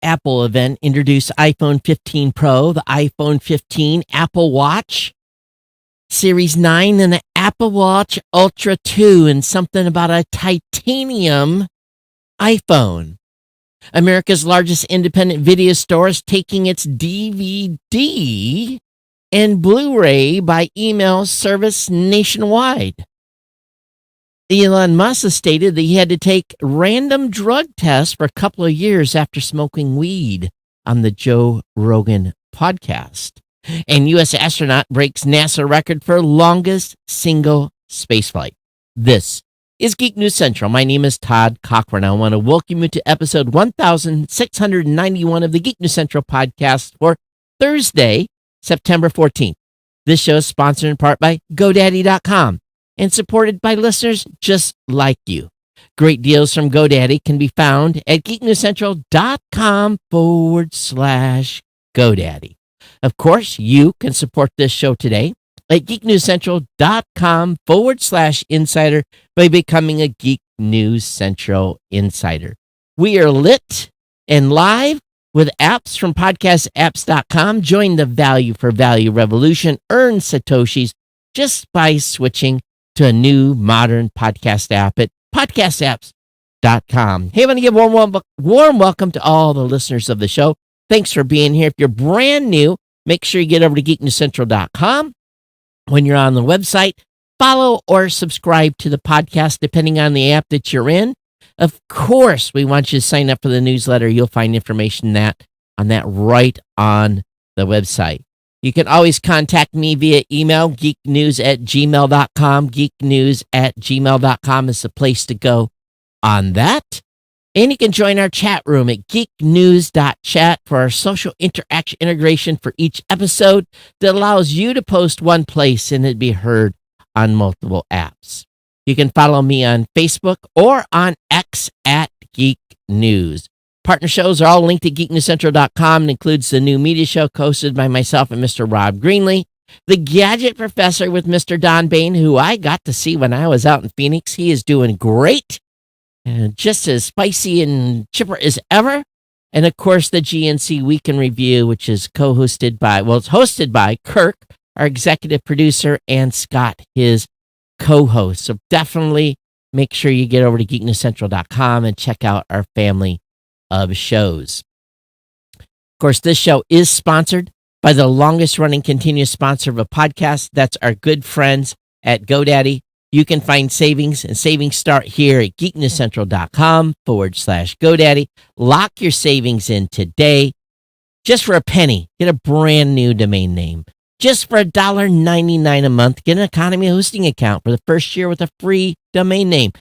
Apple event introduced iPhone 15 Pro, the iPhone 15, Apple Watch Series 9, and the Apple Watch Ultra 2, and something about a titanium iPhone. America's largest independent video store is taking its DVD and Blu-ray by email service nationwide. Elon Musk has stated that he had to take random drug tests for a couple of years after smoking weed on the Joe Rogan podcast. And U.S. astronaut breaks NASA record for longest single spaceflight. This is Geek News Central. My name is Todd Cochran. I want to welcome you to episode 1691 of the Geek News Central podcast for Thursday, September 14th. This show is sponsored in part by GoDaddy.com and supported by listeners just like you. Great deals from GoDaddy can be found at geeknewscentral.com/GoDaddy. Of course, you can support this show today at geeknewscentral.com/insider by becoming a Geek News Central insider. We are lit and live with apps from podcastapps.com. Join the value for value revolution. Earn Satoshis just by switching to a new modern podcast app at podcastapps.com. Hey, I want to give a warm welcome to all the listeners of the show. Thanks for being here. If you're brand new, make sure you get over to geeknewscentral.com. When you're on the website, follow or subscribe to the podcast, depending on the app that you're in. Of course, we want you to sign up for the newsletter. You'll find information on that right on the website. You can always contact me via email, geeknews@gmail.com. Geeknews@gmail.com is the place to go on that. And you can join our chat room at geeknews.chat for our social interaction integration for each episode that allows you to post one place and it be heard on multiple apps. You can follow me on Facebook or on X at Geek News. Partner shows are all linked at geeknewscentral.com and includes the new media show hosted by myself and Mr. Rob Greenlee, the Gadget Professor with Mr. Don Bain, who I got to see when I was out in Phoenix. He is doing great and just as spicy and chipper as ever. And of course, the GNC Week in Review, which is hosted by Kirk, our executive producer, and Scott, his co-host. So definitely make sure you get over to geeknewscentral.com and check out our family of shows. Of course, this show is sponsored by the longest running continuous sponsor of a podcast. That's our good friends at GoDaddy. You can find savings, and savings start here at geeknewscentral.com/GoDaddy. Lock your savings in today. Just for a penny, get a brand new domain name. Just for $1.99 a month, get an economy hosting account for the first year with a free domain name.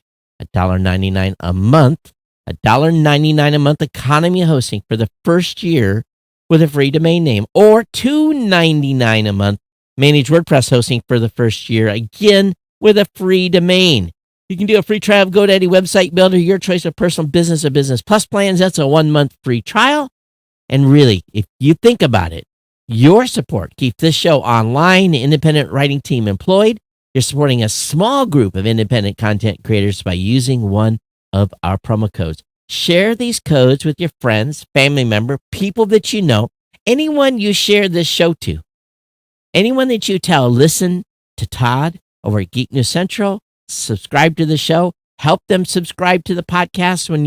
$1.99 a month. $1.99 a month economy hosting for the first year with a free domain name, or $2.99 a month managed WordPress hosting for the first year, again with a free domain. You can do a free trial of GoDaddy Website Builder, your choice of personal business or business plus plans. That's a 1-month free trial. And really, if you think about it, your support keeps this show online, the independent writing team employed. You're supporting a small group of independent content creators by using one of our promo codes. Share these codes with your friends, family member, people that you know, anyone you share this show to, anyone that you tell, listen to Todd over at Geek News Central, subscribe to the show, help them subscribe to the podcast when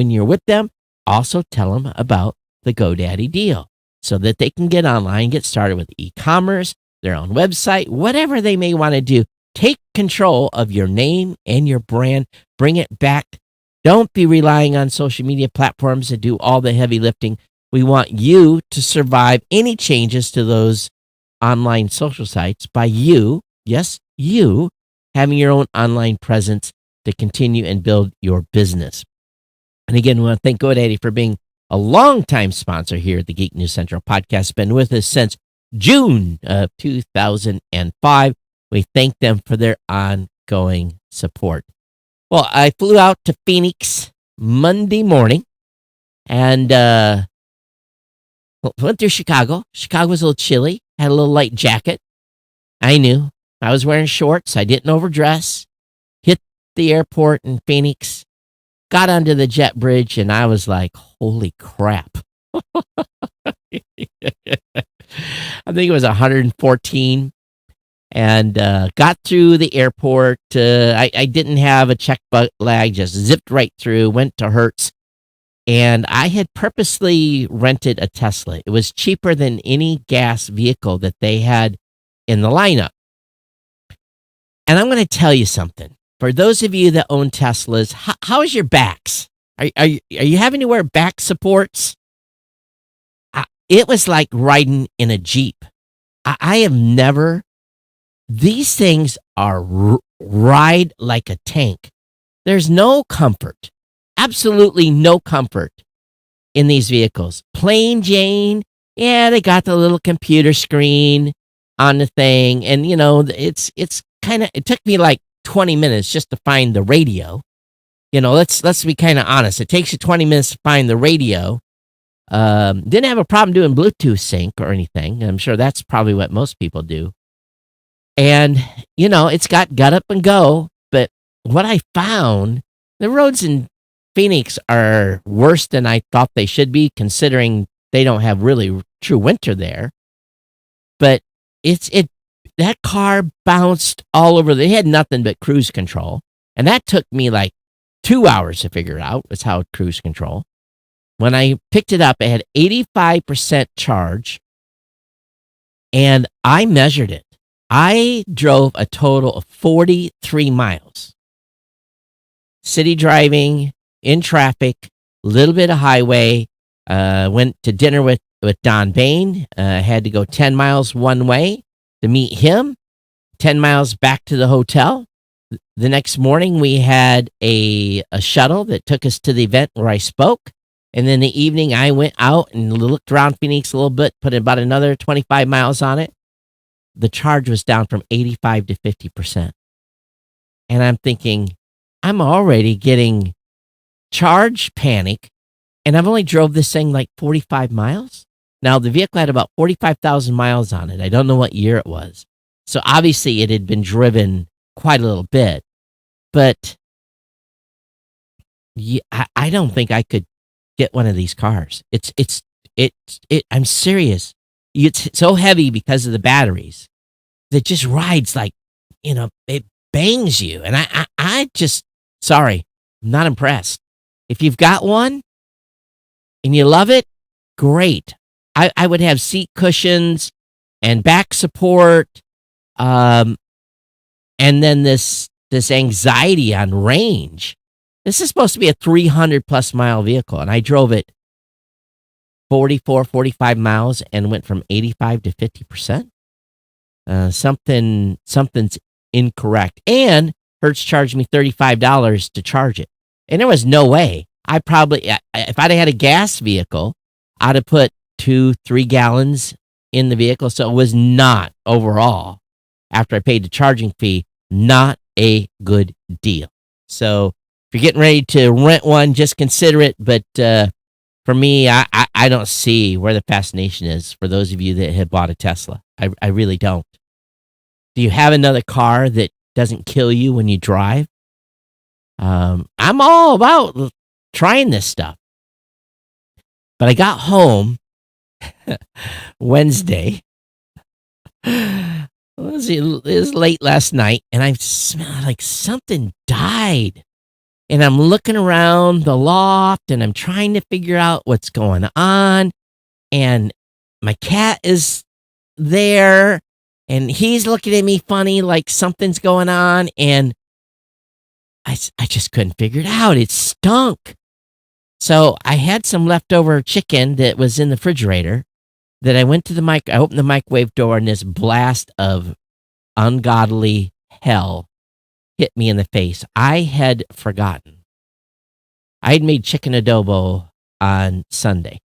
you're with them. Also tell them about the GoDaddy deal so that they can get online, get started with e-commerce, their own website, whatever they may want to do. Take control of your name and your brand. Bring it back. Don't be relying on social media platforms to do all the heavy lifting. We want you to survive any changes to those online social sites by you, yes, you, having your own online presence to continue and build your business. And again, we want to thank GoDaddy for being a longtime sponsor here at the Geek News Central podcast. Been with us since June of 2005. We thank them for their ongoing support. Well, I flew out to Phoenix Monday morning and went through Chicago. Chicago was a little chilly. Had a little light jacket. I knew. I was wearing shorts. I didn't overdress. Hit the airport in Phoenix. got onto the jet bridge, and I was like, holy crap. I think it was 114, and got through the airport. I didn't have a check lag, just zipped right through, went to Hertz, and I had purposely rented a Tesla. It was cheaper than any gas vehicle that they had in the lineup. And I'm going to tell you something. For those of you that own Teslas, how is your backs? Are you having to wear back supports? It was like riding in a Jeep. I have never. These things are ride like a tank. There's no comfort, absolutely no comfort in these vehicles. Plain Jane, yeah, they got the little computer screen on the thing, and it's kind of. It took me like 20 minutes just to find the radio. Let's be kind of honest. It takes you 20 minutes to find the radio. Didn't have a problem doing Bluetooth sync or anything. I'm sure that's probably what most people do. And, it's got up and go. But what I found, the roads in Phoenix are worse than I thought they should be, considering they don't have really true winter there. But that car bounced all over. They had nothing but cruise control. And that took me like 2 hours to figure out. It's how cruise control. When I picked it up, it had 85% charge. And I measured it. I drove a total of 43 miles. City driving, in traffic, a little bit of highway. Went to dinner with Don Bain. Had to go 10 miles one way to meet him. 10 miles back to the hotel. The next morning, we had a shuttle that took us to the event where I spoke. And then the evening, I went out and looked around Phoenix a little bit, put about another 25 miles on it. The charge was down from 85 to 50%. And I'm thinking, I'm already getting charge panic, and I've only drove this thing like 45 miles. Now, the vehicle had about 45,000 miles on it. I don't know what year it was. So obviously it had been driven quite a little bit. But yeah, I don't think I could get one of these cars. I'm serious. It's so heavy because of the batteries that just rides like, it bangs you. And I just, sorry, I'm not impressed. If you've got one and you love it, great. I would have seat cushions and back support. And then this anxiety on range. This is supposed to be a 300 plus mile vehicle. And I drove it 44, 45 miles and went from 85 to 50%. Something's incorrect. And Hertz charged me $35 to charge it. And there was no way. If I'd had a gas vehicle, I'd have put 2-3 gallons in the vehicle. So it was not overall, after I paid the charging fee, not a good deal. So if you're getting ready to rent one, just consider it. But for me, I don't see where the fascination is for those of you that have bought a Tesla. I really don't. Do you have another car that doesn't kill you when you drive? I'm all about trying this stuff. But I got home Wednesday. It was late last night, and I smelled like something died. And I'm looking around the loft, and I'm trying to figure out what's going on. And my cat is there, and he's looking at me funny, like something's going on. And I just couldn't figure it out. It stunk. So I had some leftover chicken that was in the refrigerator that I went to I opened the microwave door, and this blast of ungodly hell hit me in the face. I had forgotten. I had made chicken adobo on Sunday,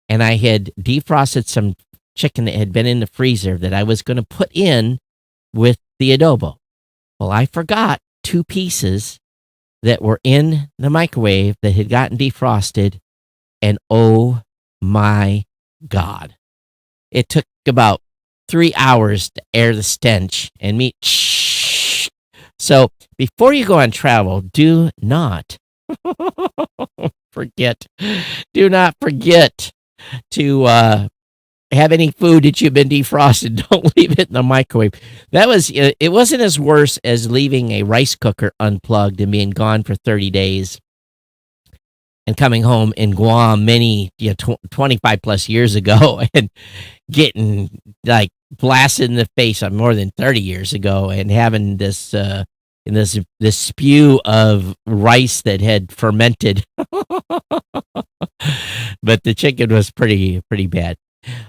and I had defrosted some chicken that had been in the freezer that I was going to put in with the adobo. Well, I forgot 2 pieces that were in the microwave that had gotten defrosted, and oh my God. It took about 3 hours to air the stench and So before you go on travel, do not Forget. Do not forget to have any food that you've been defrosted. Don't leave it in the microwave. That was it wasn't as worse as leaving a rice cooker unplugged and being gone for 30 days and coming home in Guam 25 plus years ago and getting like blasted in the face more than 30 years ago and having this spew of rice that had fermented. But the chicken was pretty bad.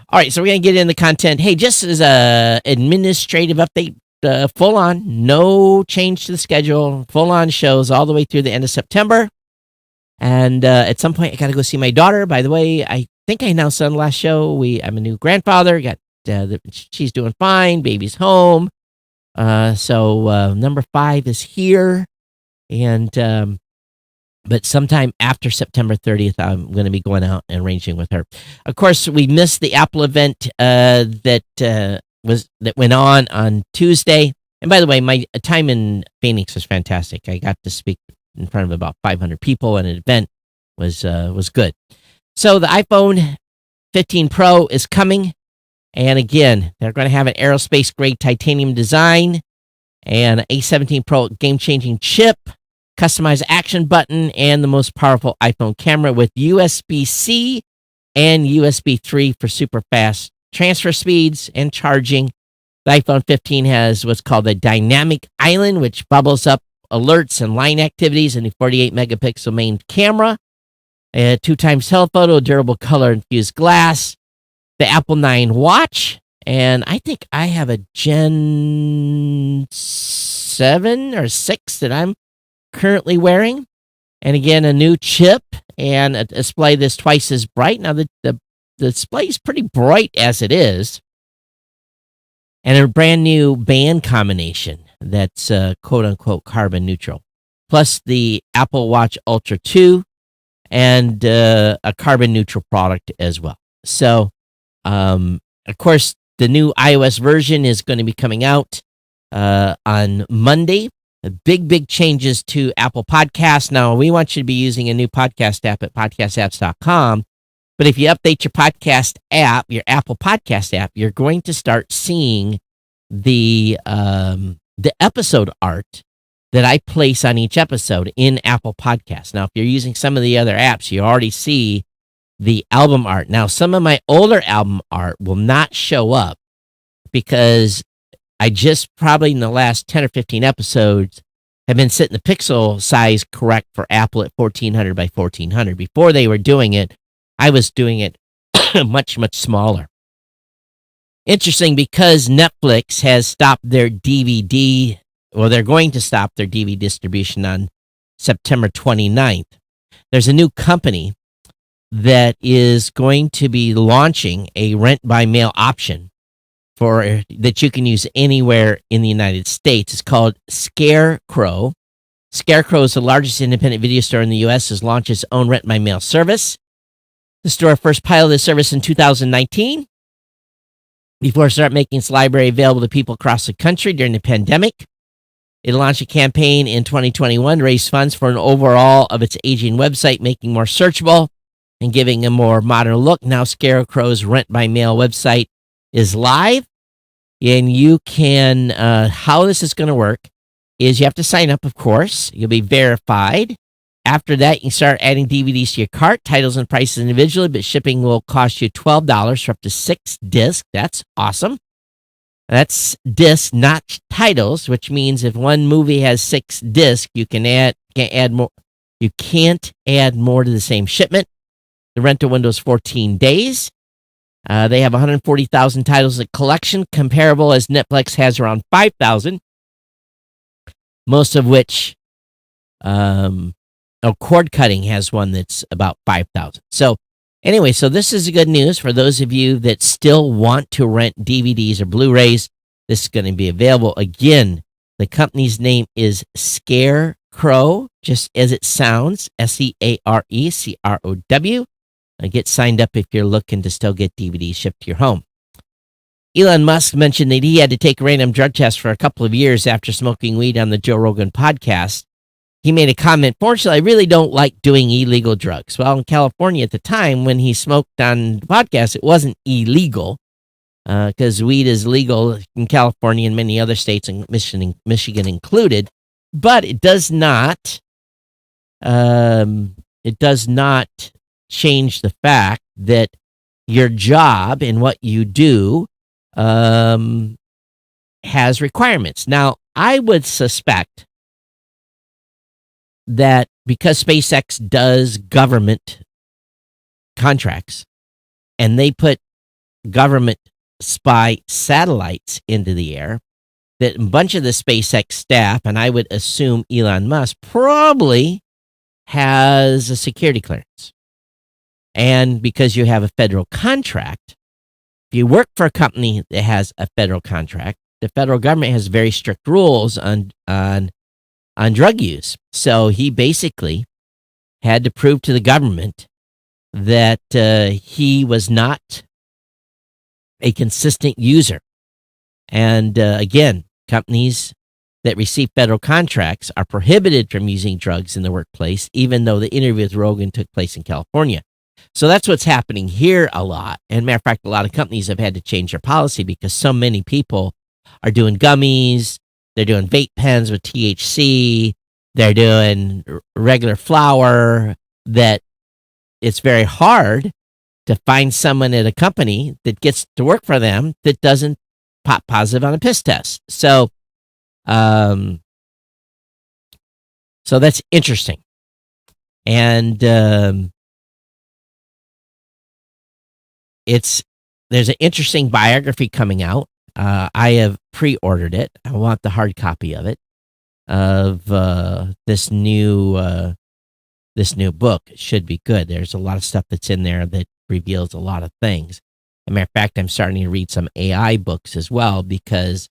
All right, so we're going to get into content. Hey, just as a administrative update, full on, no change to the schedule, full on shows all the way through the end of September. And at some point, I got to go see my daughter. By the way, I think I announced on the last show, I'm a new grandfather. She's doing fine. Baby's home. So number 5 is here. And but sometime after September 30th, I'm going to be going out and arranging with her. Of course, we missed the Apple event that went on Tuesday. And by the way, my time in Phoenix was fantastic. I got to speak in front of about 500 people, and an event was good. So the iPhone 15 Pro is coming, and again, they're going to have an aerospace grade titanium design and an A17 Pro game-changing chip, customized action button, and the most powerful iPhone camera with USB-C and USB 3 for super fast transfer speeds and charging. The iPhone 15 has what's called a dynamic island, which bubbles up alerts and line activities, and a 48 megapixel main camera, a 2x telephoto, durable color infused glass, the Apple 9 watch, and I think I have a Gen 7 or 6 that I'm currently wearing, and again a new chip and a display that's twice as bright. Now the display is pretty bright as it is, and a brand new band combination that's quote unquote carbon neutral, plus the Apple Watch Ultra 2 and a carbon neutral product as well. So of course the new iOS version is going to be coming out on Monday. Big changes to Apple Podcasts. Now, we want you to be using a new podcast app at podcastapps.com. But if you update your podcast app, your Apple Podcast app, you're going to start seeing the episode art that I place on each episode in Apple Podcasts. Now, if you're using some of the other apps, you already see the album art. Now, some of my older album art will not show up because I just probably in the last 10 or 15 episodes have been setting the pixel size correct for Apple at 1400 by 1400. Before they were doing it, I was doing it much smaller. Interesting, because Netflix has stopped their DVD, well, they're going to stop their DVD distribution on September 29th. There's a new company that is going to be launching a rent by mail option for that you can use anywhere in the United States. It's called Scarecrow. Scarecrow is the largest independent video store in the U.S. has launched its own rent by mail service. The store first piloted the service in 2019 before it started making its library available to people across the country during the pandemic. It launched a campaign in 2021 to raise funds for an overhaul of its aging website, making more searchable and giving a more modern look. Now Scarecrow's rent by mail website is live. And you can, how this is going to work is you have to sign up, of course. You'll be verified. After that, you can start adding DVDs to your cart, titles and prices individually, but shipping will cost you $12 for up to 6 discs. That's awesome. That's discs, not titles, which means if one movie has 6 discs, you can't add more. You can't add more to the same shipment. The rental window is 14 days. They have 140,000 titles in collection, comparable as Netflix has around 5,000, most of which, Cord Cutting has one that's about 5,000. So anyway, so this is good news for those of you that still want to rent DVDs or Blu-rays. This is going to be available. Again, the company's name is Scarecrow, just as it sounds, Scarecrow. Get signed up if you're looking to still get DVDs shipped to your home. Elon Musk mentioned that he had to take a random drug test for a couple of years after smoking weed on the Joe Rogan podcast. he made a comment. Fortunately, I really don't like doing illegal drugs. Well, in California at the time when he smoked on the podcast, it wasn't illegal because weed is legal in California and many other states, and Michigan included. But it does not. It does not change the fact that your job and what you do has requirements. Now, I would suspect that because SpaceX does government contracts and they put government spy satellites into the air, that a bunch of the SpaceX staff, and I would assume Elon Musk, probably has a security clearance. And because you have a federal contract, if you work for a company that has a federal contract, the federal government has very strict rules on drug use. So he basically had to prove to the government that he was not a consistent user. And again, companies that receive federal contracts are prohibited from using drugs in the workplace, even though the interview with Rogan took place in California. So that's what's happening here a lot. And matter of fact, a lot of companies have had to change their policy because so many people are doing gummies, they're doing vape pens with THC, they're doing regular flower, that it's very hard to find someone at a company that gets to work for them that doesn't pop positive on a piss test. So that's interesting. And there's an interesting biography coming out. I have pre-ordered it. I want the hard copy of it, of this new book. It should be good. There's a lot of stuff that's in there that reveals a lot of things. As a matter of fact, I'm starting to read some AI books as well, because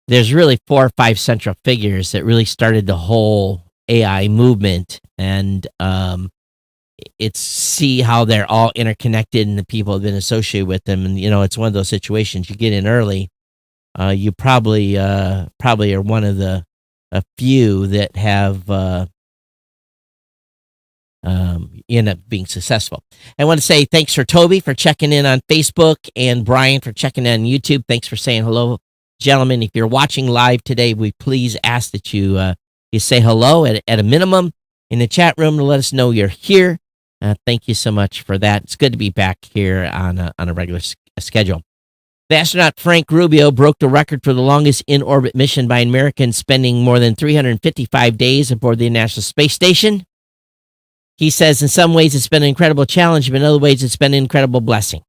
there's really 4 or 5 central figures that really started the whole AI movement, and it's see how they're all interconnected and the people have been associated with them. And, it's one of those situations you get in early. You probably are one of a few that have end up being successful. I want to say thanks for Toby for checking in on Facebook and Brian for checking in on YouTube. Thanks for saying hello, gentlemen. If you're watching live today, we please ask that you say hello at a minimum in the chat room to let us know you're here. Thank you so much for that. It's good to be back here on a regular schedule. The astronaut Frank Rubio broke the record for the longest in-orbit mission by an American, spending more than 355 days aboard the International Space Station. He says, in some ways it's been an incredible challenge, but in other ways it's been an incredible blessing.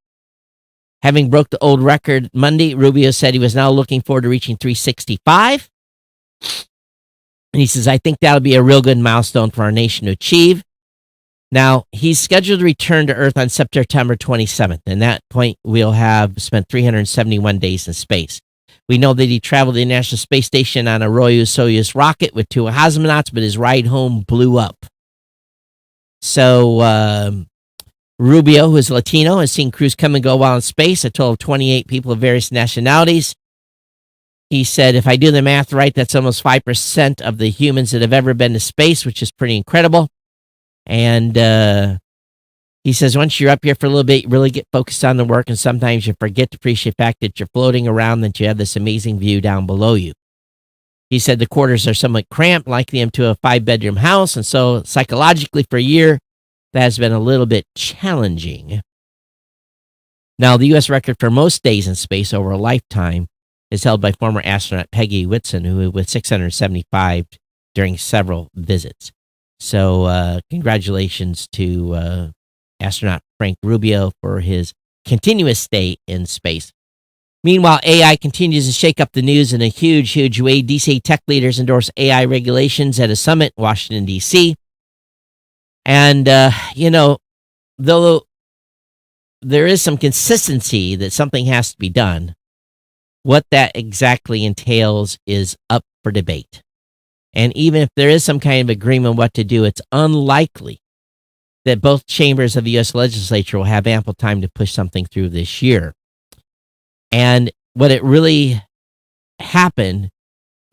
Having broke the old record Monday, Rubio said he was now looking forward to reaching 365. And he says, I think that'll be a real good milestone for our nation to achieve. Now, he's scheduled to return to Earth on September 27th. And at that point, we'll have spent 371 days in space. We know that he traveled to the International Space Station on a Soyuz rocket with 2 cosmonauts, but his ride home blew up. So, Rubio, who is Latino, has seen crews come and go while in space, a total of 28 people of various nationalities. He said, if I do the math right, that's almost 5% of the humans that have ever been to space, which is pretty incredible. And he says, once you're up here for a little bit, you really get focused on the work, and sometimes you forget to appreciate the fact that you're floating around, that you have this amazing view down below you. He said the quarters are somewhat cramped, like them to a 5-bedroom house, and so psychologically for a year, that has been a little bit challenging. Now, the U.S. record for most days in space over a lifetime is held by former astronaut Peggy Whitson, who with 675 during several visits. So congratulations to astronaut Frank Rubio for his continuous stay in space. Meanwhile, AI continues to shake up the news in a huge, huge way. DC tech leaders endorse AI regulations at a summit in Washington, D.C. And, though there is some consistency that something has to be done, what that exactly entails is up for debate. And even if there is some kind of agreement what to do, it's unlikely that both chambers of the U.S. legislature will have ample time to push something through this year. And what it really happened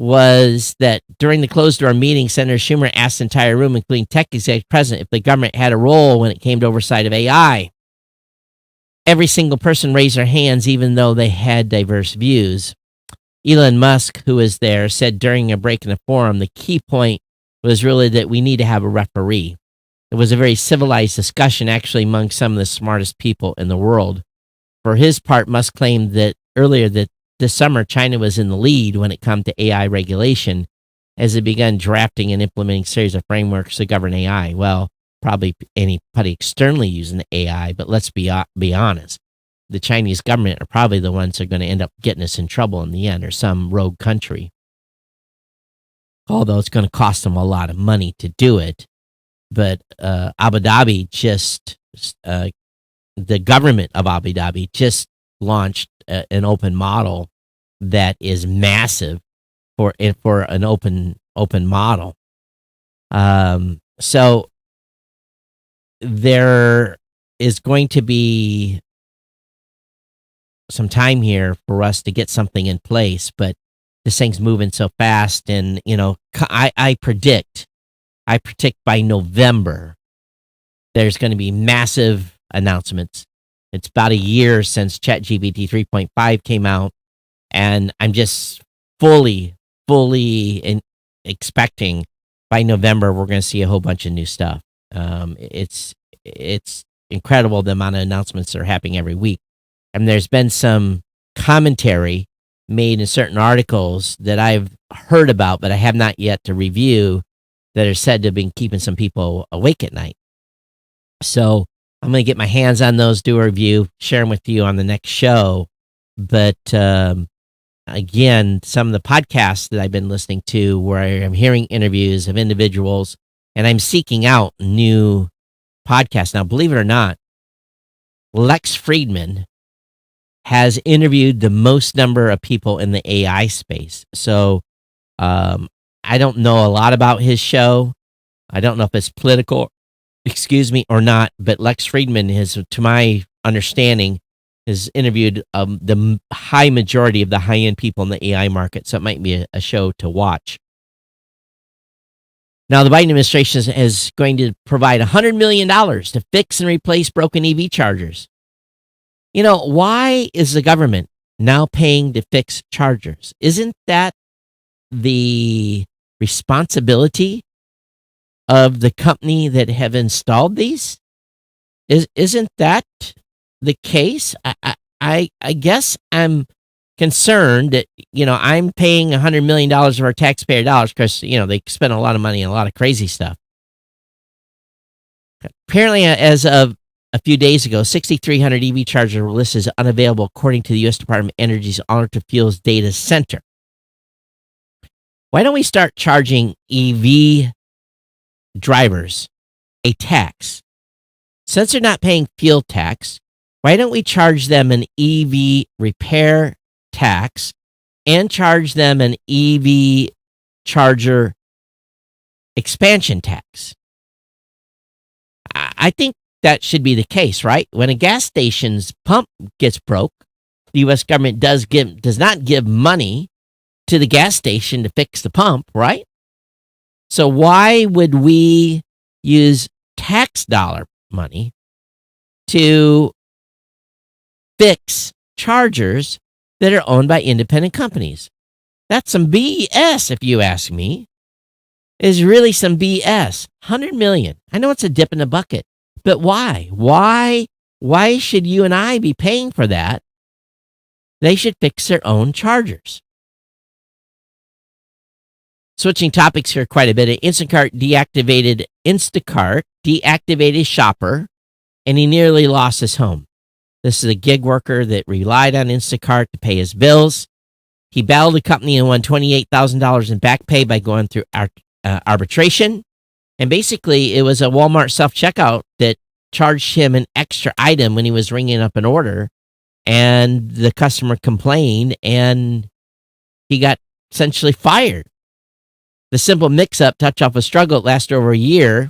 was that during the closed-door meeting, Senator Schumer asked the entire room, including tech execs present, if the government had a role when it came to oversight of AI. Every single person raised their hands, even though they had diverse views. Elon Musk, who was there, said during a break in the forum, the key point was really that we need to have a referee. It was a very civilized discussion, actually, among some of the smartest people in the world. For his part, Musk claimed that earlier that this summer, China was in the lead when it come to AI regulation, as it began drafting and implementing a series of frameworks to govern AI. Well, probably anybody externally using the AI, but let's be honest. The Chinese government are probably the ones that are going to end up getting us in trouble in the end, or some rogue country. Although it's going to cost them a lot of money to do it. But Abu Dhabi the government of Abu Dhabi just launched an open model that is massive for an open model. So there is going to be some time here for us to get something in place, but this thing's moving so fast, and I predict by November there's going to be massive announcements. It's about a year since ChatGPT 3.5 came out, and I'm just fully expecting by November we're going to see a whole bunch of new stuff. It's incredible the amount of announcements that are happening every week. And there's been some commentary made in certain articles that I've heard about, but I have not yet to review, that are said to have been keeping some people awake at night. So I'm going to get my hands on those, do a review, share them with you on the next show. But again, some of the podcasts that I've been listening to, where I'm hearing interviews of individuals, and I'm seeking out new podcasts. Now, believe it or not, Lex Friedman has interviewed the most number of people in the AI space. So I don't know a lot about his show. I don't know if it's political, or not, but Lex Friedman has, to my understanding, has interviewed the high majority of the high-end people in the AI market, so it might be a show to watch. Now, the Biden administration is going to provide $100 million to fix and replace broken EV chargers. Why is the government now paying to fix chargers? Isn't that the responsibility of the company that have installed these? Isn't that the case? I guess I'm concerned that, I'm paying $100 million of our taxpayer dollars because, they spend a lot of money on a lot of crazy stuff. Apparently, as of a few days ago, 6,300 EV chargers were listed as unavailable, according to the U.S. Department of Energy's Alternative Fuels Data Center. Why don't we start charging EV drivers a tax? Since they're not paying fuel tax, why don't we charge them an EV repair tax and charge them an EV charger expansion tax? I think that should be the case, right? When a gas station's pump gets broke, the U.S. government does not give money to the gas station to fix the pump, right? So why would we use tax dollar money to fix chargers that are owned by independent companies? That's some BS, if you ask me. Is really some BS. $100 million. I know it's a dip in the bucket, but why? Why should you and I be paying for that? They should fix their own chargers. Switching topics here quite a bit. Instacart deactivated shopper, and he nearly lost his home. This is a gig worker that relied on Instacart to pay his bills. He battled the company and won $28,000 in back pay by going through arbitration. And basically, it was a Walmart self-checkout that charged him an extra item when he was ringing up an order. And the customer complained, and he got essentially fired. The simple mix-up touched off a struggle that lasted over a year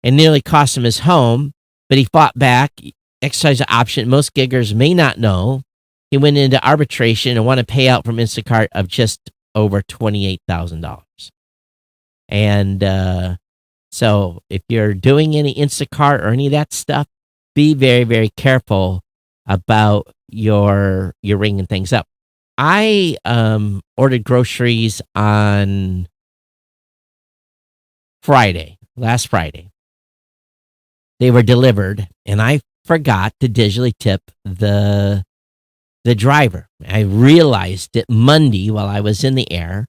and nearly cost him his home, but he fought back, exercised the option most giggers may not know. He went into arbitration and won a payout from Instacart of just over $28,000. And so if you're doing any Instacart or any of that stuff, be very, very careful about your ringing things up. I ordered groceries on last Friday. They were delivered, and I forgot to digitally tip the driver. I realized it Monday while I was in the air,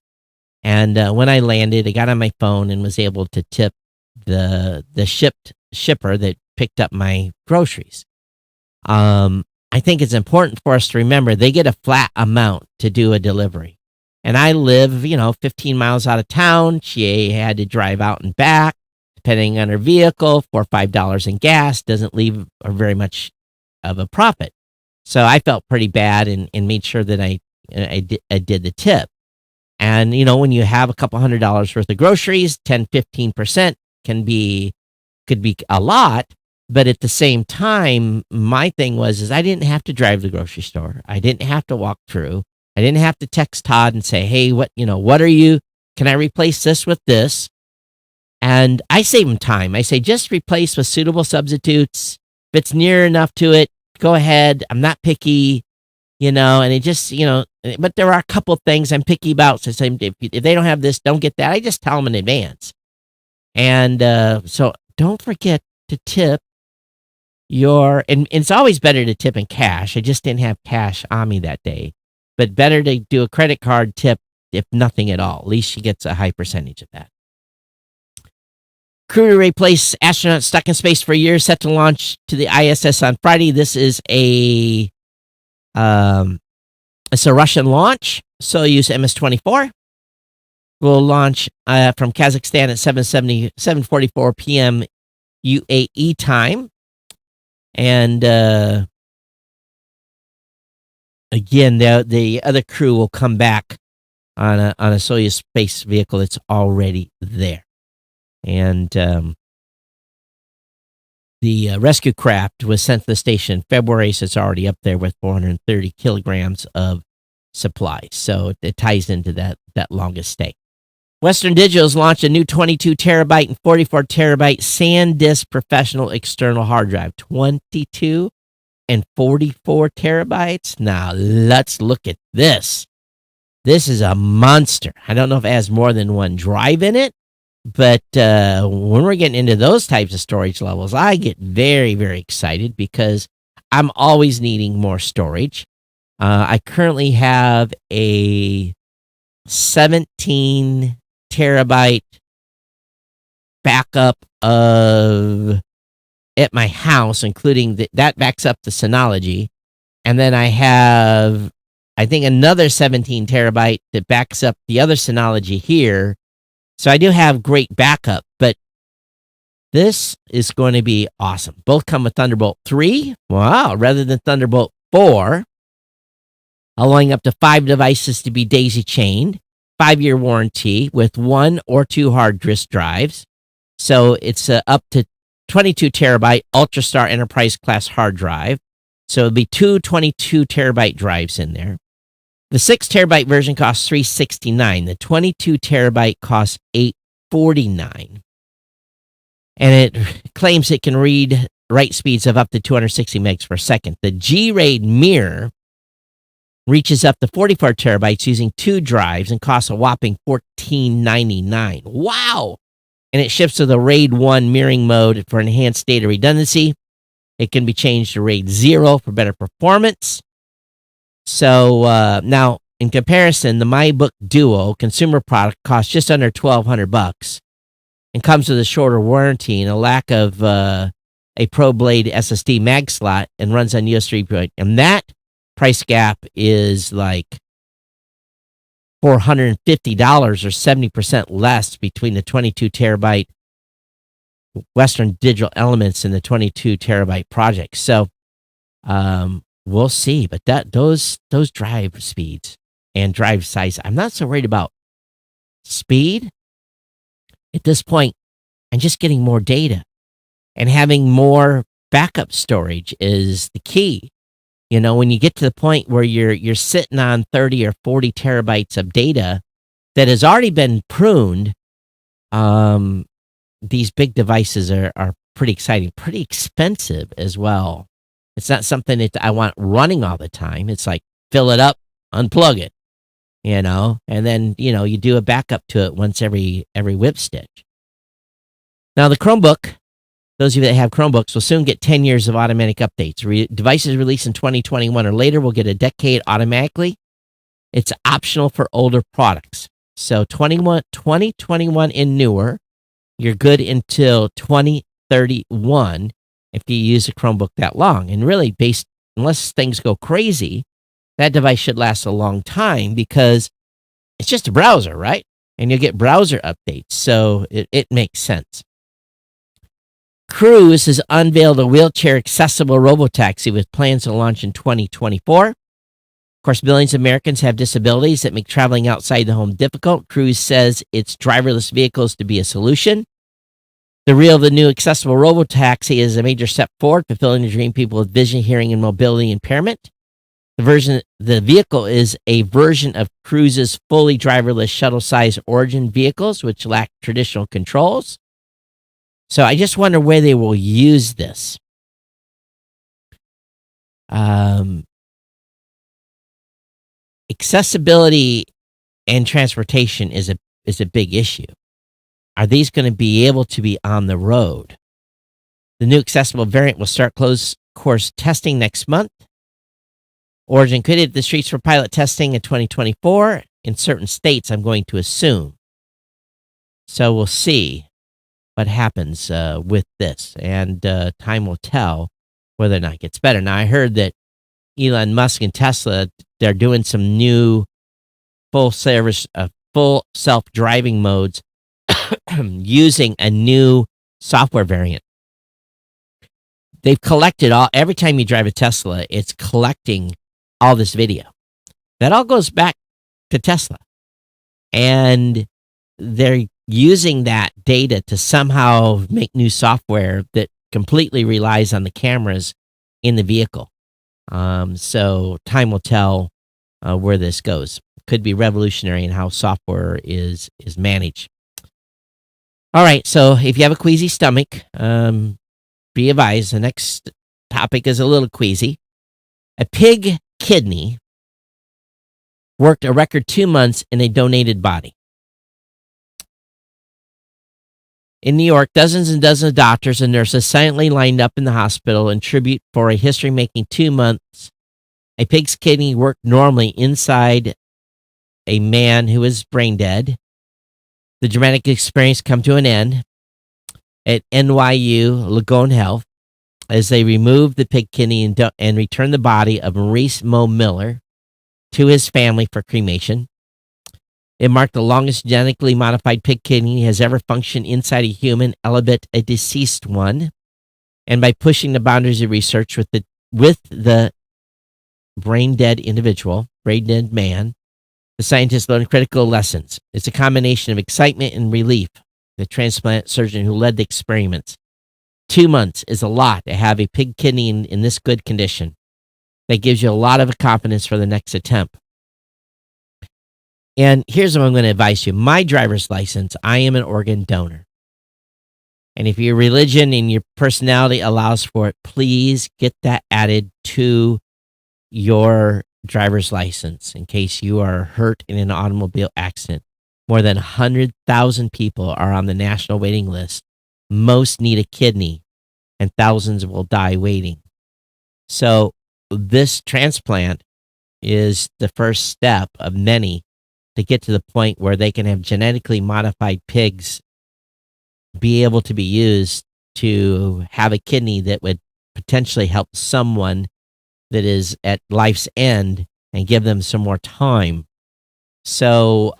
and when I landed, I got on my phone and was able to tip the shipper that picked up my groceries. I think it's important for us to remember they get a flat amount to do a delivery. And I live, 15 miles out of town. She had to drive out and back, depending on her vehicle, $4 or $5 in gas doesn't leave her very much of a profit. So I felt pretty bad and made sure that I did the tip. And, when you have a couple $100 worth of groceries, 10, 15% could be a lot. But at the same time, my thing is I didn't have to drive to the grocery store. I didn't have to walk through. I didn't have to text Todd and say, hey, what are you? Can I replace this with this? And I save him time. I say, just replace with suitable substitutes. If it's near enough to it, go ahead. I'm not picky, and it just, but there are a couple things I'm picky about. So if they don't have this, don't get that. I just tell them in advance. And so don't forget to tip and it's always better to tip in cash. I just didn't have cash on me that day, but better to do a credit card tip if nothing at all. At least she gets a high percentage of that. Crew to replace astronaut stuck in space for a year, set to launch to the ISS on Friday. This is it's a Russian launch. Soyuz MS-24 will launch from Kazakhstan at 7:44 p.m. UAE time. And again, the other crew will come back on a Soyuz space vehicle that's already there. And the rescue craft was sent to the station in February, so it's already up there with 430 kilograms of supplies. So it ties into that longest stay. Western Digital has launched a new 22 terabyte and 44 terabyte SanDisk professional external hard drive. 22 and 44 terabytes. Now let's look at this. This is a monster. I don't know if it has more than one drive in it, but when we're getting into those types of storage levels, I get very, very excited because I'm always needing more storage. I currently have a 17 terabyte backup of at my house, including that backs up the Synology. And then I have, I think, another 17 terabyte that backs up the other Synology here. So I do have great backup, but this is going to be awesome. Both come with Thunderbolt 3. Wow. Rather than Thunderbolt 4, allowing up to 5 devices to be daisy chained. 5-year warranty with 1 or 2 hard disk drives. So it's up to 22 terabyte UltraStar Enterprise class hard drive. So it'll be 2 22 terabyte drives in there. The 6 terabyte version costs $369. The 22 terabyte costs $849. And it claims it can write speeds of up to 260 megs per second. The G-RAID mirror reaches up to 44 terabytes using 2 drives and costs a whopping $14.99. Wow! And it ships to the RAID 1 mirroring mode for enhanced data redundancy. It can be changed to RAID 0 for better performance. So now, in comparison, the MyBook Duo consumer product costs just under $1,200 and comes with a shorter warranty and a lack of a Pro Blade SSD mag slot and runs on USB 3. And that price gap is like $450 or 70% less between the 22 terabyte Western Digital Elements and the 22 terabyte project. So we'll see. But those drive speeds and drive size, I'm not so worried about speed. At this point, I'm just getting more data, and having more backup storage is the key. When you get to the point where you're sitting on 30 or 40 terabytes of data, that has already been pruned. These big devices are pretty exciting, pretty expensive as well. It's not something that I want running all the time. It's like fill it up, unplug it, and then, you do a backup to it once every whip stitch. Now, the Chromebook, those of you that have Chromebooks will soon get 10 years of automatic updates. Devices released in 2021 or later will get a decade automatically. It's optional for older products. So 2021 and newer, you're good until 2031 if you use a Chromebook that long. And really, unless things go crazy, that device should last a long time because it's just a browser, right? And you'll get browser updates. So it makes sense. Cruise has unveiled a wheelchair-accessible robotaxi with plans to launch in 2024. Of course, millions of Americans have disabilities that make traveling outside the home difficult. Cruise says its driverless vehicles to be a solution. The reveal of the new accessible robotaxi is a major step forward, fulfilling the dream people with vision, hearing, and mobility impairment. The vehicle is a version of Cruise's fully driverless shuttle-sized Origin vehicles, which lack traditional controls. So I just wonder where they will use this. Accessibility and transportation is a big issue. Are these going to be able to be on the road? The new accessible variant will start closed course testing next month. Origin could hit the streets for pilot testing in 2024 in certain states, I'm going to assume. So we'll see what happens with this, and time will tell whether or not it gets better. Now, I heard that Elon Musk and Tesla, they're doing some new full self-driving modes using a new software variant. They've collected every time you drive a Tesla, it's collecting all this video. That all goes back to Tesla. And they're using that data to somehow make new software that completely relies on the cameras in the vehicle. So time will tell where this goes. Could be revolutionary in how software is managed. All right, so if you have a queasy stomach, be advised, the next topic is a little queasy. A pig kidney worked a record 2 months in a donated body. In New York, dozens and dozens of doctors and nurses silently lined up in the hospital in tribute for a history-making 2 months. A pig's kidney worked normally inside a man who was brain dead. The dramatic experience come to an end at NYU Langone Health as they removed the pig kidney and returned the body of Maurice Mo Miller to his family for cremation. It marked the longest genetically modified pig kidney has ever functioned inside a human, albeit a deceased one. And by pushing the boundaries of research with the brain-dead man, the scientists learned critical lessons. It's a combination of excitement and relief. The transplant surgeon who led the experiments. 2 months is a lot to have a pig kidney in this good condition. That gives you a lot of confidence for the next attempt. And here's what I'm going to advise you. My driver's license, I am an organ donor. And if your religion and your personality allows for it, please get that added to your driver's license in case you are hurt in an automobile accident. More than 100,000 people are on the national waiting list. Most need a kidney, and thousands will die waiting. So this transplant is the first step of many to get to the point where they can have genetically modified pigs be able to be used to have a kidney that would potentially help someone that is at life's end and give them some more time. So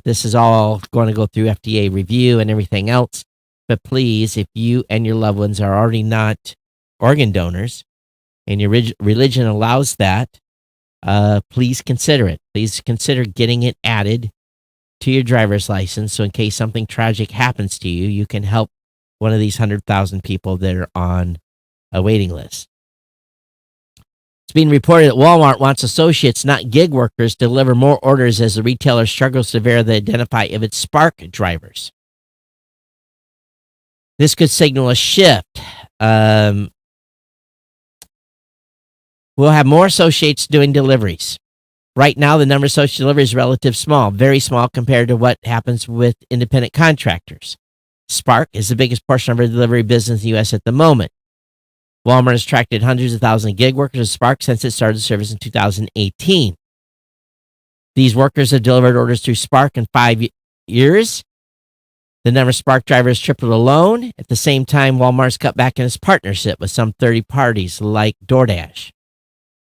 this is all going to go through FDA review and everything else. But please, if you and your loved ones are already not organ donors and your religion allows that, please consider it. Please consider getting it added to your driver's license so in case something tragic happens to you, you can help one of these 100,000 people that are on a waiting list. It's being reported that Walmart wants associates, not gig workers, to deliver more orders as the retailer struggles to verify and identify of its Spark drivers. This could signal a shift. We'll have more associates doing deliveries. Right now, the number of associate deliveries is relatively small, very small compared to what happens with independent contractors. Spark is the biggest portion of our delivery business in the U.S. at the moment. Walmart has attracted hundreds of thousands of gig workers with Spark since it started service in 2018. These workers have delivered orders through Spark in 5 years. The number of Spark drivers tripled alone. At the same time, Walmart's cut back in its partnership with some 30 parties like DoorDash.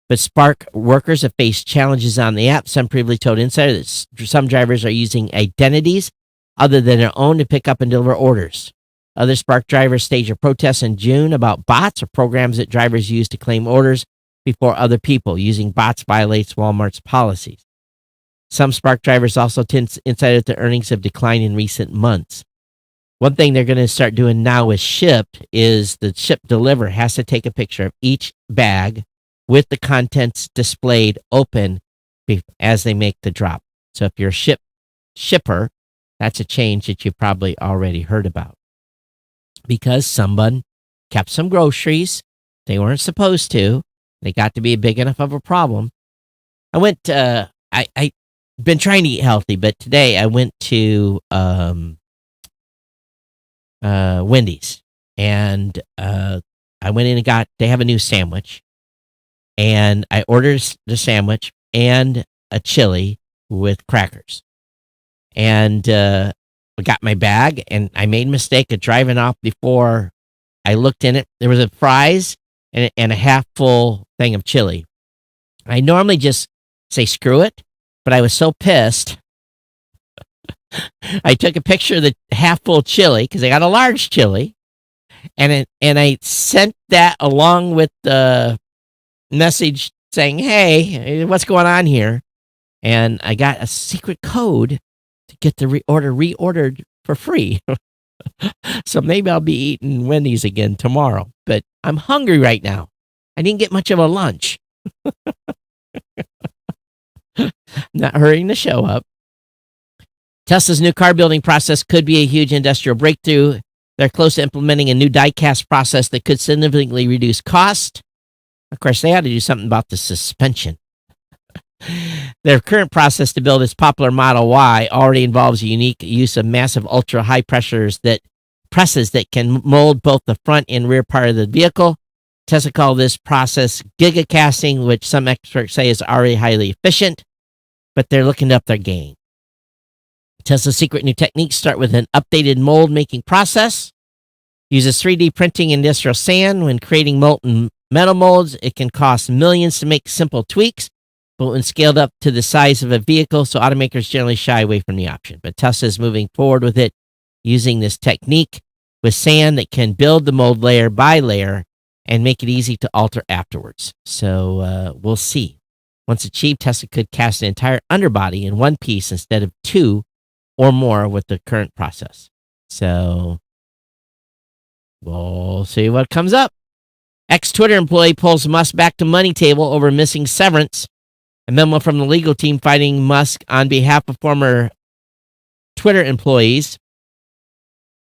But Spark workers have faced challenges on the app. Some previously told Insider that some drivers are using identities other than their own to pick up and deliver orders. Other Spark drivers staged a protest in June about bots or programs that drivers use to claim orders before other people. Using bots violates Walmart's policies. Some Spark drivers also incited that the earnings have declined in recent months. One thing they're going to start doing now with Shipt is the Ship Deliver has to take a picture of each bag with the contents displayed open as they make the drop. So if you're a shipper, that's a change that you probably already heard about. Because someone kept some groceries they weren't supposed to. They got to be big enough of a problem. I went, I been trying to eat healthy, but today I went to Wendy's, and I went in and they have a new sandwich, and I ordered the sandwich and a chili with crackers, and I got my bag, and I made a mistake of driving off before I looked in it. There was a fries and a half full thing of chili. I normally just say screw it, but I was so pissed. I took a picture of the half full chili because I got a large chili, and I sent that along with the message saying, "Hey, what's going on here?" And I got a secret code to get the reordered for free. So maybe I'll be eating Wendy's again tomorrow. But I'm hungry right now. I didn't get much of a lunch. Not hurrying to show up. Tesla's new car building process could be a huge industrial breakthrough. They're close to implementing a new die-cast process that could significantly reduce cost. Of course, they had to do something about the suspension. Their current process to build its popular Model Y already involves a unique use of massive ultra-high presses that can mold both the front and rear part of the vehicle. Tesla called this process gigacasting, which some experts say is already highly efficient, but they're looking to up their game. Tesla's secret new techniques start with an updated mold-making process. Uses 3D printing industrial sand. When creating molten metal molds, it can cost millions to make simple tweaks, but when scaled up to the size of a vehicle, so automakers generally shy away from the option. But Tesla is moving forward with it, using this technique with sand that can build the mold layer by layer and make it easy to alter afterwards. So we'll see. Once achieved, Tesla could cast an entire underbody in one piece instead of two or more with the current process. So we'll see what comes up. Ex-Twitter employee pulls Musk back to money table over missing severance. A memo from the legal team fighting Musk on behalf of former Twitter employees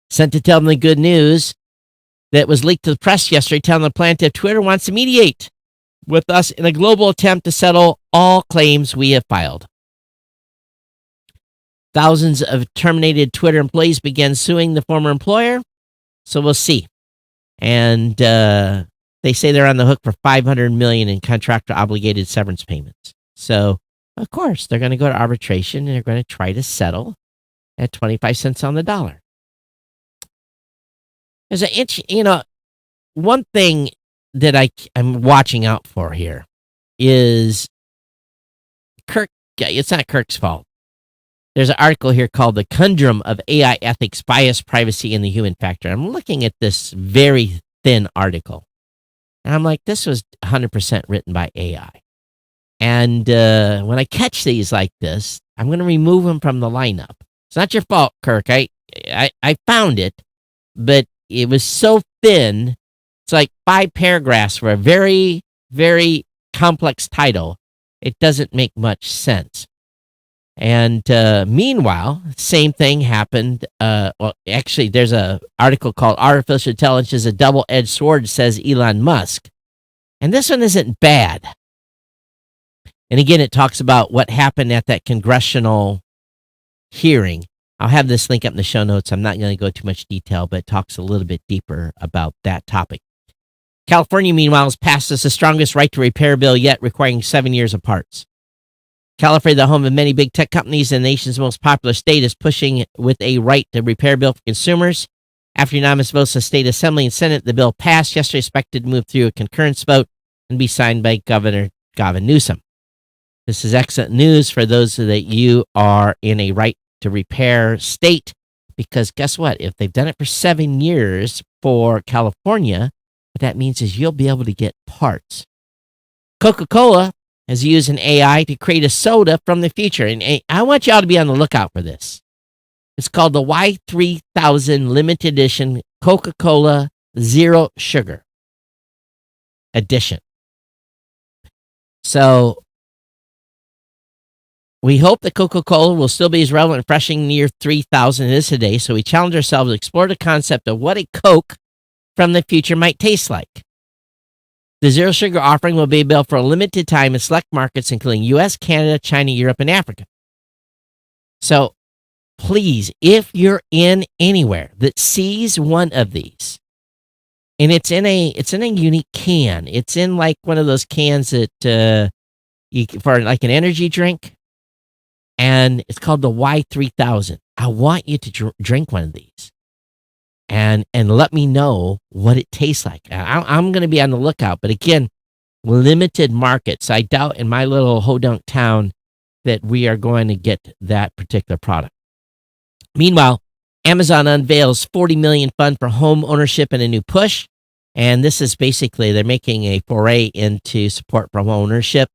sent to tell them the good news that was leaked to the press yesterday, telling the plaintiff Twitter wants to mediate with us in a global attempt to settle all claims we have filed. Thousands of terminated Twitter employees began suing the former employer, so we'll see. And they say they're on the hook for $500 million in contractor-obligated severance payments. So, of course, they're going to go to arbitration, and they're going to try to settle at 25 cents on the dollar. There's one thing that I'm watching out for here is Kirk. It's not Kirk's fault. There's an article here called The Conundrum of AI Ethics, Bias, Privacy, and the Human Factor. I'm looking at this very thin article, and I'm like, this was 100% written by AI. And when I catch these like this, I'm going to remove them from the lineup. It's not your fault, Kirk. I found it, but it was so thin. It's like 5 paragraphs for a very, very complex title, it doesn't make much sense. And meanwhile, same thing happened. Well, actually, there's a article called "Artificial Intelligence is a Double-Edged Sword," says Elon Musk, and this one isn't bad. And again, it talks about what happened at that congressional hearing. I'll have this link up in the show notes. I'm not going to go too much detail, but it talks a little bit deeper about that topic. California, meanwhile, has passed us the strongest right to repair bill yet, requiring 7 years of parts. California, the home of many big tech companies and the nation's most popular state, is pushing with a right to repair bill for consumers. After unanimous votes of the state assembly and senate, the bill passed yesterday, expected to move through a concurrence vote and be signed by Governor Gavin Newsom. This is excellent news for those that you are in a right to repair state, because guess what? If they've done it for 7 years for California, what that means is you'll be able to get parts. Coca-Cola has used an AI to create a soda from the future. And I want y'all to be on the lookout for this. It's called the Y3000 Limited Edition Coca-Cola Zero Sugar Edition. So we hope that Coca-Cola will still be as relevant and refreshing in the year 3000 as it is today. So we challenge ourselves to explore the concept of what a Coke from the future might taste like. The zero sugar offering will be available for a limited time in select markets, including U.S., Canada, China, Europe, and Africa. So please, if you're in anywhere that sees one of these, and it's in a unique can. It's in like one of those cans that for like an energy drink, and it's called the Y3000. I want you to drink one of these. And let me know what it tastes like. I'm going to be on the lookout. But again, limited markets. I doubt in my little hodunk town that we are going to get that particular product. Meanwhile, Amazon unveils $40 million fund for home ownership in a new push. And this is basically, they're making a foray into support for home ownership.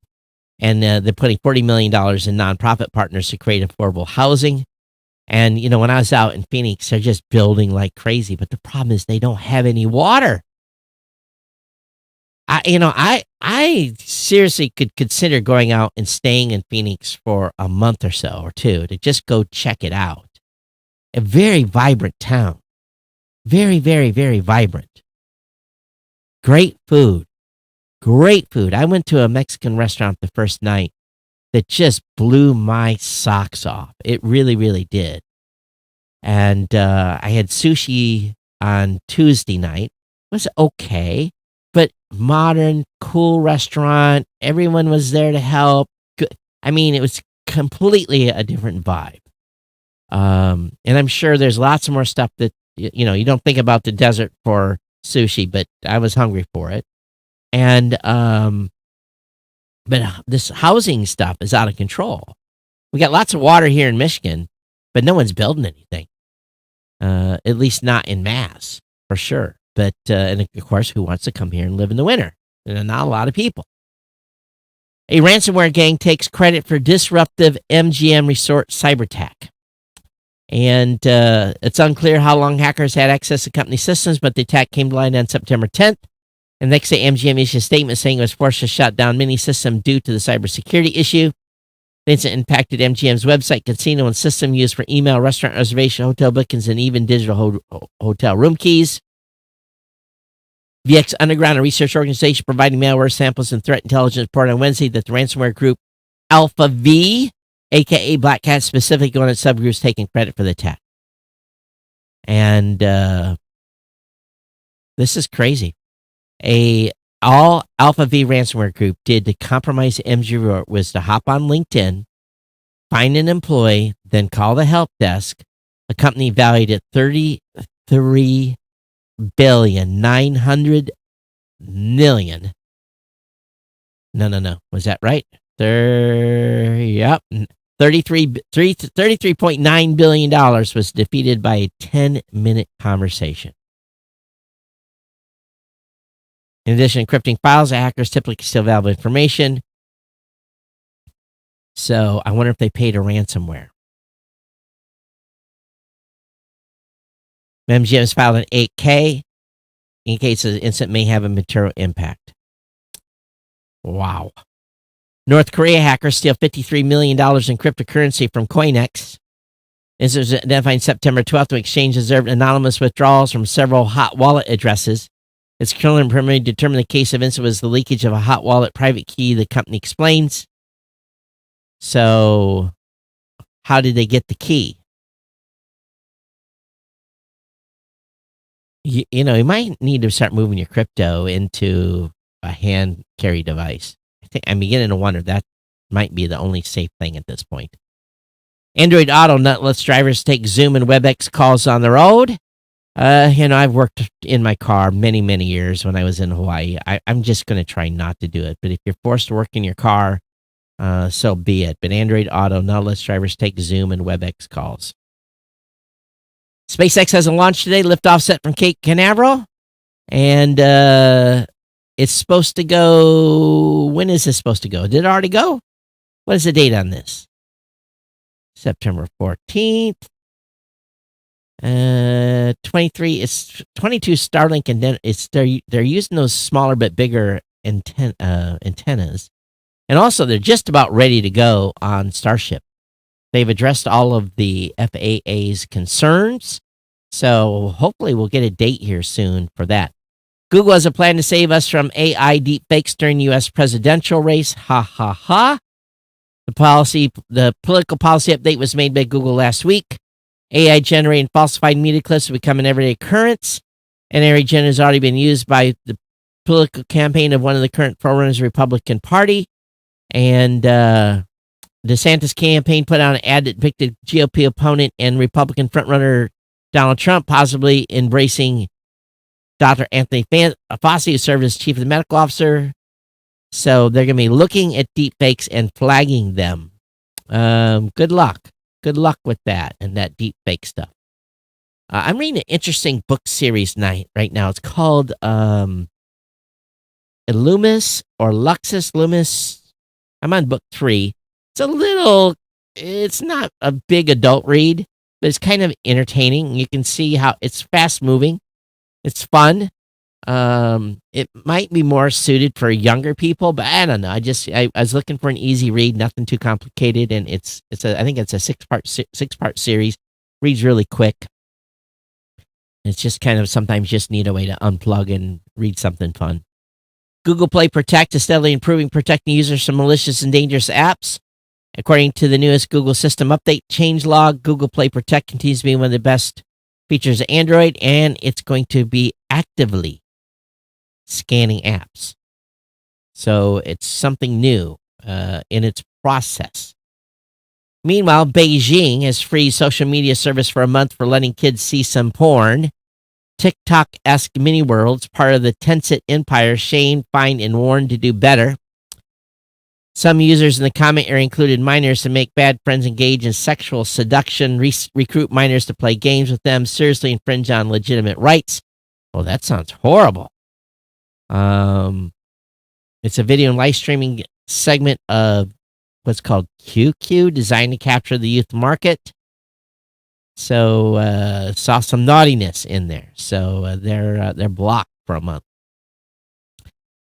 And they're putting $40 million in nonprofit partners to create affordable housing. And, you know, when I was out in Phoenix, they're just building like crazy. But the problem is they don't have any water. I seriously could consider going out and staying in Phoenix for a month or so or two to just go check it out. A very vibrant town. Very, very, very vibrant. Great food. Great food. I went to a Mexican restaurant the first night that just blew my socks off. It really, really did. And I had sushi on Tuesday night. It was okay, but modern, cool restaurant. Everyone was there to help. I mean, it was completely a different vibe. And I'm sure there's lots of more stuff that, you know, you don't think about the desert for sushi, but I was hungry for it. And but this housing stuff is out of control. We got lots of water here in Michigan, but no one's building anything. At least not in mass, for sure. But, and of course, who wants to come here and live in the winter? Not a lot of people. A ransomware gang takes credit for disruptive MGM resort cyber attack. And it's unclear how long hackers had access to company systems, but the attack came to light on September 10th. And next day, MGM issued a statement saying it was forced to shut down many systems due to the cybersecurity issue. The incident impacted MGM's website, casino, and system used for email, restaurant reservation, hotel bookings, and even digital hotel room keys. VX Underground, a research organization providing malware samples and threat intelligence, reported on Wednesday that the ransomware group Alpha V, a.k.a. Black Cat, specifically one of its subgroups, taking credit for the attack. And this is crazy. All Alpha V ransomware group did to compromise MG was to hop on LinkedIn, find an employee, then call the help desk, a company valued at $33,900,000,000. No. Was that right? $33.9 billion was defeated by a 10-minute conversation. In addition to encrypting files, the hackers typically steal valuable information. So I wonder if they paid a ransomware. MGM has filed an 8K in case the incident may have a material impact. Wow. North Korea hackers steal $53 million in cryptocurrency from Coinex. This was identified September 12th when exchange observed anonymous withdrawals from several hot wallet addresses. It's currently preliminary determined the case of incident was the leakage of a hot wallet private key, the company explains. So, how did they get the key? You know, you might need to start moving your crypto into a hand carry device. I'm beginning to wonder that might be the only safe thing at this point. Android Auto not lets drivers take Zoom and WebEx calls on the road. I've worked in my car many, many years when I was in Hawaii. I'm just going to try not to do it. But if you're forced to work in your car, so be it. But Android Auto now lets drivers take Zoom and WebEx calls. SpaceX has a launch today, liftoff set from Cape Canaveral. And it's supposed to go. When is this supposed to go? Did it already go? What is the date on this? September 14th. 23. It's 22 Starlink, and then they're using those smaller but bigger antennas. And also, they're just about ready to go on Starship. They've addressed all of the FAA's concerns. So hopefully we'll get a date here soon for that. Google has a plan to save us from AI deepfakes during the U.S. presidential race. Ha, ha, ha. The political policy update was made by Google last week. AI-generated falsified media clips have become an everyday occurrence. And AI-gen has already been used by the political campaign of one of the current forerunners of the Republican Party. And DeSantis' campaign put out an ad that depicted GOP opponent and Republican frontrunner Donald Trump possibly embracing Dr. Anthony Fauci, who served as chief of the medical officer. So they're going to be looking at deepfakes and flagging them. Good luck. Good luck with that and that deepfake stuff. I'm reading an interesting book series right now. It's called Illumis or Luxus Lumis. I'm on book 3. It's not a big adult read, but it's kind of entertaining. You can see how it's fast moving. It's fun. It might be more suited for younger people, but I don't know. I was looking for an easy read, nothing too complicated, and I think it's a six-part series. Reads really quick. It's just kind of sometimes just need a way to unplug and read something fun. Google Play Protect is steadily improving protecting users from malicious and dangerous apps. According to the newest Google system update changelog, Google Play Protect continues to be one of the best features of Android, and it's going to be actively scanning apps. So it's something new in its process. Meanwhile, Beijing has freed social media service for a month for letting kids see some porn. TikTok-esque mini worlds, part of the Tencent empire, shamed, fined, and warned to do better. Some users in the comment area included minors to make bad friends engage in sexual seduction, recruit minors to play games with them, seriously infringe on legitimate rights. Oh, that sounds horrible. It's a video and live streaming segment of what's called QQ, designed to capture the youth market. So saw some naughtiness in there. So they're blocked for a month.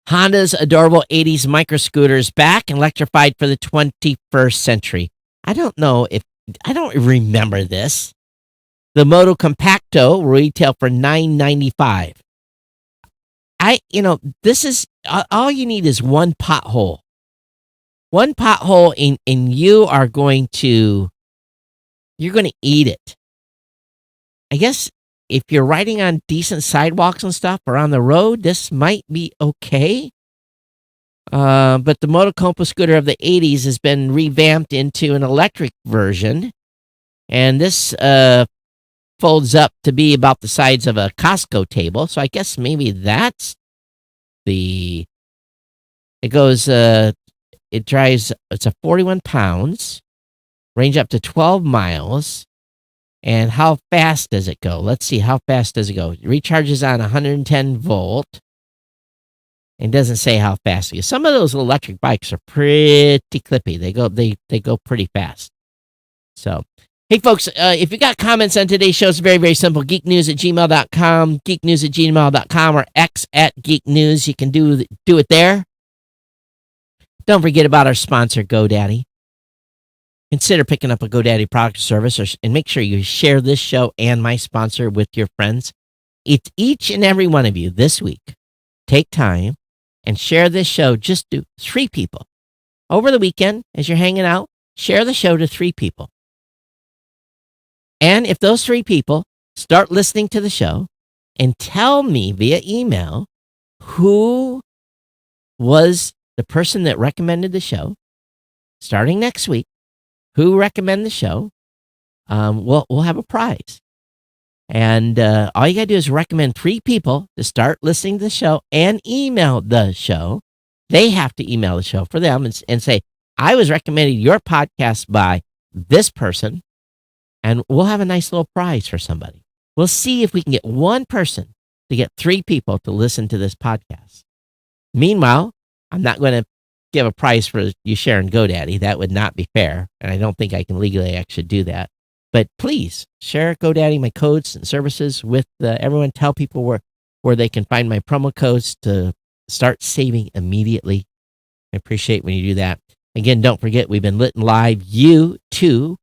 Honda's adorable 80s microscooters back, electrified for the 21st century. I don't remember this. The Moto Compacto will retail for $995. This is all you need is one pothole. One pothole and you're going to eat it. I guess if you're riding on decent sidewalks and stuff or on the road, this might be okay. But the Moto Compo scooter of the 80s has been revamped into an electric version. And this folds up to be about the size of a Costco table. So I guess maybe that's it drives, it's a 41 pounds, range up to 12 miles. And how fast does it go? Let's see, how fast does it go? It recharges on 110 volt. And doesn't say how fast it goes. Some of those electric bikes are pretty clippy. They go pretty fast. So, hey folks, if you got comments on today's show, it's very, very simple. geeknews@gmail.com, geeknews@gmail.com, or X @geeknews. You can do it there. Don't forget about our sponsor, GoDaddy. Consider picking up a GoDaddy product or service, and make sure you share this show and my sponsor with your friends. It's each and every one of you this week. Take time and share this show. Just do 3 people. Over the weekend, as you're hanging out, share the show to 3 people. And if those 3 people start listening to the show and tell me via email who was the person that recommended the show, starting next week, who recommended the show, we'll have a prize. And all you got to do is recommend 3 people to start listening to the show and email the show. They have to email the show for them and say, I was recommended your podcast by this person, and we'll have a nice little prize for somebody. We'll see if we can get one person to get 3 people to listen to this podcast. Meanwhile, I'm not going to give a prize for you sharing GoDaddy. That would not be fair, and I don't think I can legally actually do that. But please share GoDaddy, my codes and services with everyone. Tell people where they can find my promo codes to start saving immediately. I appreciate when you do that. Again, don't forget, we've been lit and live. You, too,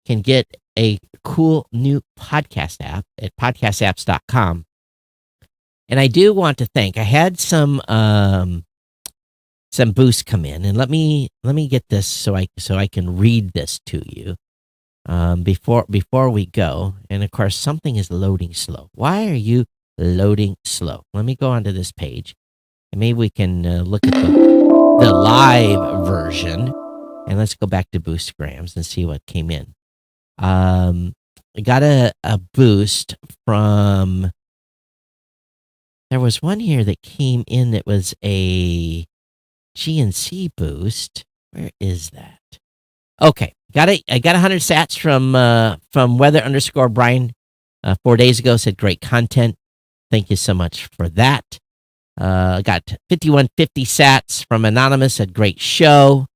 can get a cool new podcast app at podcastapps.com. And I do want to thank, I had some boosts come in, and let me get this so I can read this to you before we go. And of course, something is loading slow. Why are you loading slow? Let me go onto this page, and maybe we can look at the live version, and let's go back to Boostgrams and see what came in. I got a boost from, there was one here that came in that was a GNC boost. Where is that? Okay, I got 100 sats from weather_Brian 4 days ago. Said great content. Thank you so much for that. I got 5150 sats from Anonymous. Said great show.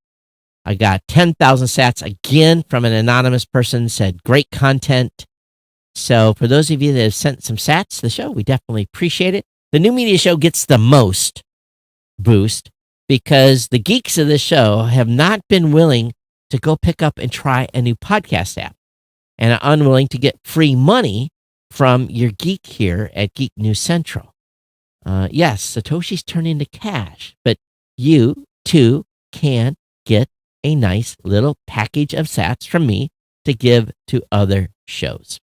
I got 10,000 sats again from an anonymous person. Said great content. So for those of you that have sent some sats to the show, we definitely appreciate it. The New Media Show gets the most boost because the geeks of this show have not been willing to go pick up and try a new podcast app, and are unwilling to get free money from your geek here at Geek News Central. Yes, Satoshi's turned into cash, but you too can get a nice little package of sats from me to give to other shows.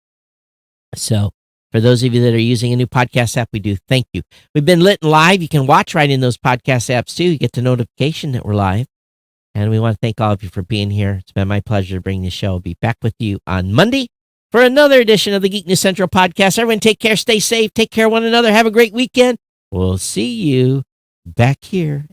So for those of you that are using a new podcast app, we do thank you. We've been lit and live. You can watch right in those podcast apps too. You get the notification that we're live. And we want to thank all of you for being here. It's been my pleasure to bring the show. I'll be back with you on Monday for another edition of the Geek News Central podcast. Everyone take care, stay safe, take care of one another. Have a great weekend. We'll see you back here.